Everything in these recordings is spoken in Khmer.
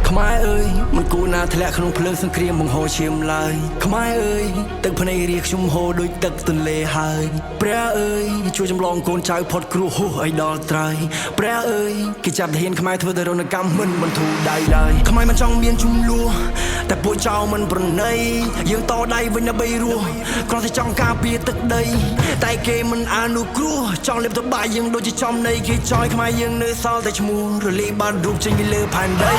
ខ្មែរអើយមិនគួរណាធ្លាក់ក្នុងភ្លើងសង្គ្រាមបង្ហូរឈាមឡើយខ្មែរអើយទឹកភ្នែករាខ្ញុំហូរដូចទឹកទន្លេហើយព្រះអើយជួយចម្លងកូនចៅផុតគ្រោះហួសឲ្យដល់ត្រៃព្រះអើយគេចាប់ទាហានខ្មែរធ្វើតែរនកម្មមិនបន្ធូរដៃឡើយខ្មែរមិនចង់មានជំលោះតែពួកចៅមិនប្រណីយើងតដៃវិញដើម្បីរស់គ្រាន់តែចង់ការពារទឹកដីតែគេមិនអនុគ្រោះចង់លេបទៅបាយយើងដូចជាចំនៃគេចយខ្មែរយើងនៅសល់តែឈ្មោះរលាយបាត់រូបចេញពីលើផែនដី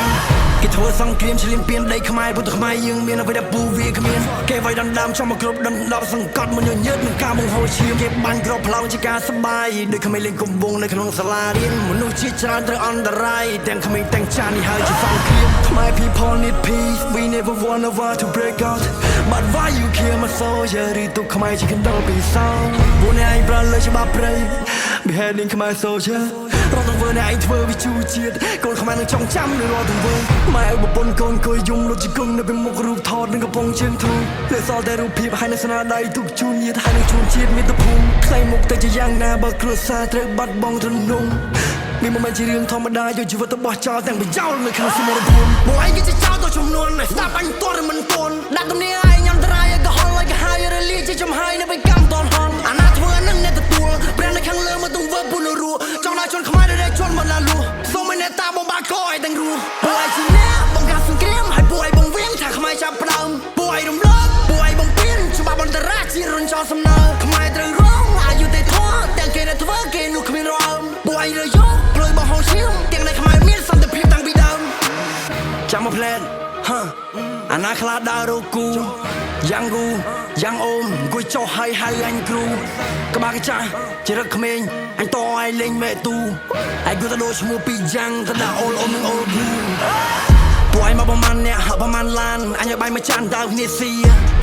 គេធ្វើសង្គ្រាមឈ្លានពានដីខ្មែរពុទ្ធខ្មែរយើងមានអ្វីដែលពូវាគ្មានគេវាយដណ្ដើមចំមកគ្រប់ដណ្ដប់សង្កត់មិនញញើតនឹងការបង្ហូរឈាមគេបាញ់ក្របផ្លោងជាការសបាយដូចក្មេងលេងកំវងនៅក្នុងសាលារៀនមនុស្សជាច្រើនត្រូវអន្តរាយទាំងក្មេងទាំងចាស់នេះហើយជាសង្គ្រាមខ្មែរ people need peace we never wanna war to break out but why you kill my soldier ឬទុកខ្មែរជាកណ្ដោពីសោពួកអ្នកឯងប្រើលើច្បាប់ព្រៃ beheading ខ្មែរ soldier រត់ទៅធ្វើអ្នកឯងធ្វើវិជូជាតិកូនខ្មែរនឹងចង់ចាំនៅរាល់ទង្វើម៉ែឪប្រពន្ធកូនគួយយំលុតជង្គង់នៅពេលមុខរូបថតនឹងកំពង់ជើងធូរលើសល់តែរូបភាពហើយនៅស្នាដៃទុកជូនញាតិហើយនឹងជូនជាតិមាតុភូមិផ្សេងមុខទៅជាយ៉ាងណាបើគ្រួសារត្រូវបាត់បង់ទ្រង់មានមិនមែនជារឿងធម្មតាយកជីវិតទៅបោះចោលទាំងប្រយោលនៅក្នុងសមរភូមិបងឯងគឺជាចោលទៅចំនួនស្ដាប់អញតរមិនតន់ដាក់ទំនាឯងញ៉ាំតរាយក៏ហល់ឲ្យកាហាយរលាជាចំហាយនៅពេលកម្មតនហន់អាណាធ្វើនឹងអ្នកទទួលព្រះនៅខាងលើមកទង្វើពុនរੂចង់ដាក់ជនខ្មែរដែលជន់មិនឡាលួសូមឲ្យអ្នកតាបងបាក់កឲ្យទាំងរੂពួកឯងជាអ្នកបង្កើតសង្គ្រាមឲ្យពួកឯងបង្វៀងថាខ្មែរចាប់ផ្ដើមពួកឯងរំលោភពួកឯងបំពេញច្បាប់អន្តរជាតិរុញចោលសំណើខ្មែរត្រូវរងអាយុទេធម៌ទាំងគេដែលធ្វើគេនោះគ្មានរអើមពួកឯងរើយកផ្លូវបង្ហូរឈាមទាំងនៅខ្មែរមានសន្តិភាពតាំងពីដើមចាំមកផ្លែតអាណាខ្លាដើររកគូយ៉ាងគូយ៉ាងអូនអង្គុយចុះហើយអញគ្រូក្បាលកចាស់ជារឹកក្មេងអញតឯងលេងមេទូឯងគួរតែដូរឈ្មោះពីយ៉ាងទៅដាក់អូលអូននឹងអូលគូពួកឯងមកប្រមាណអ្នកប្រមាណឡានអញឲ្យបាយមួយចានដើរគ្នាស៊ី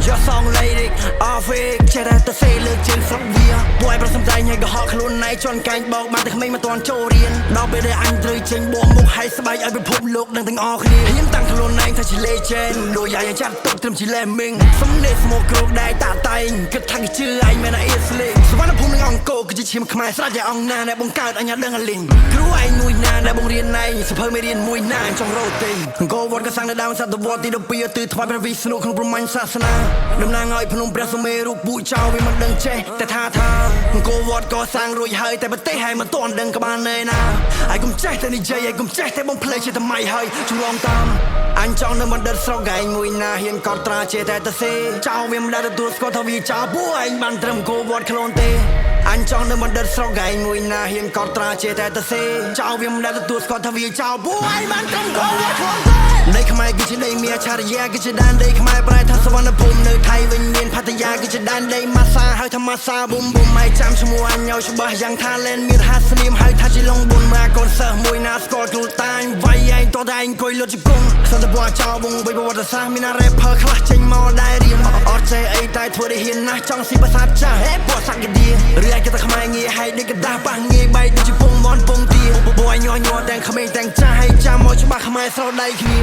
យកសងលេរិកអហ្វេកចេះតែទៅសេលើកជើងស្រុកវាពួកឯងប្រសំដែងឲ្យកុហកខ្លួនណៃជន់កាញ់បោកបានតែក្មេងមិនទាន់ចូលរៀនដល់ពេលដែលអញត្រូវចេញបួមុខហើយស្បែកឲ្យពិភពលោកដឹងទាំងអស់គ្នាហ៊ានតាំងខ្លួនឯងថាជា legend ដូចឯងចាត់ទុកត្រឹមជា lemming សំណេរស្មោកគ្រូដែរតាតែងគិតថាគេជឿឯងមែនអ៊ីស្លេសវណ្ណភូមិនឹងអង្គរគឺជាឈាមខ្មែរស្រេចតែអង្គណាដែលបង្កើតអញដឹងអាលីងគ្រូឯងមួយណាដែលបង្រៀនឯងសភើមេរៀនមួយណាអញចង់រត់ទេអង្គរវត្តក៏សាំងនៅដើមសតវត្សទី12ទិថ្វាយព្រះវិស្ណុក្នុងព្រហ្មញ្ញសាសនាតំណាងឲ្យភ្នំព្រះសុមេរុពួកចៅវាមិនដឹងចេះតែថាអង្គរវត្តក៏សាងរួចហើយតែប្រទេសហើយមិនទាន់ដឹងក្បាលណែណាហើយកុំចេះតែនិយាយហើយកុំចេះតែបំភ្លេចជាថ្មីហើយជំរងតាមអញចង់នៅបណ្ឌិតស្រុកឯងមួយណាហ៊ានកត់ត្រាចេះតែទៅសេចៅវាមិនដែលទទួលស្គាល់ថាវាចៅពួកឯងបានត្រឹមអង្គរវត្តខ្លួនទេអញចង់នៅបណ្ឌិតស្រុកឯងមួយណាហ៊ានកត់ត្រាចេះតែទៅសេចៅវាមិនដែលទទួលស្គាល់ថាវាចៅពួកឯងបានត្រឹមអង្គរវត្តខ្លួនទេដីខ្មែរគឺជាដីមាឆារយាគឺជាដែនដីខ្មែរប្រែថាសវណ្ណភូមិនៅថៃវិញមានផតយាគឺជាដែនដីម៉ាសាហើយថាម៉ាសាប៊ុំម៉ៃចាំឈ្មោះអញឲ្យច្បាស់យ៉ាងថាលែនមានរហស្សនាមហើយថាជាឡុងប៊ុនមកកូនសិស្សមួយណាស្គាល់ខ្លួនតាញវាយឯងតតែឯងអង្គុយលុតជង្គង់សន្តិភាពចោលបងបីប្រវត្តិសាស្ត្រមានណា rapper ខ្លះចេញមកដែររៀងអត់ចេះអីតែធ្វើឲ្យហ៊ានណាស់ចង់ស៊ីប្រាសាទចាស់ហេពួកសក្តិឌីឬឯងគេតែខ្មែរងាយហើយដូចកដាស់ប៉ះងាយបែកដូចជាពងមន់ពងទាពួកឯងញ័រទាំងក្មេងទាំងចាស់ហើយចាំមកច្បាស់ខ្មែរស្រោដដៃគ្នា